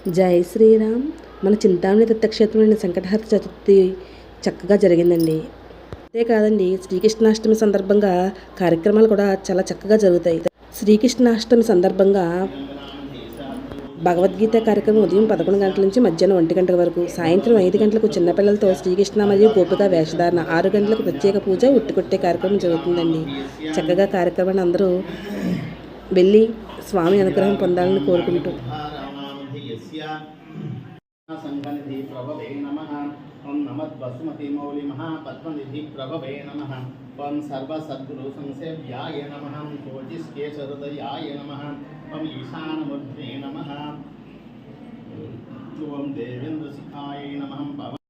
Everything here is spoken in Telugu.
జై శ్రీరామ్. మన చింతామణి తీర్థక్షేత్రంలోని సంకటహర చతుర్థి చక్కగా జరిగిందండి. అంతేకాదండి, శ్రీకృష్ణాష్టమి సందర్భంగా కార్యక్రమాలు కూడా చాలా చక్కగా జరుగుతాయి. శ్రీకృష్ణాష్టమి సందర్భంగా భగవద్గీత కార్యక్రమం ఉదయం 11 గంటల నుంచి మధ్యాహ్నం 1 గంటల వరకు, సాయంత్రం 5 గంటలకు చిన్నపిల్లలతో శ్రీకృష్ణ మరియు గోపిక వేషధారణ, 6 గంటలకు ప్రత్యేక పూజ, ఉట్టికొట్టే కార్యక్రమం జరుగుతుందండి. చక్కగా కార్యక్రమాన్ని అందరూ వెళ్ళి స్వామి అనుగ్రహం పొందాలని కోరుకుంటూ संगनिधि प्रभवे नमः। ओम नमः बसुमती मौलि महापद्मनिधि प्रभवे नमः। ओम सर्वसद्गुरु संसेव्याय नमः। ज्योतिष्केशहृदयाय नमः। ओम ईशानमूर्ते नमः। ओम देवेन्द्र शिखाय नमः।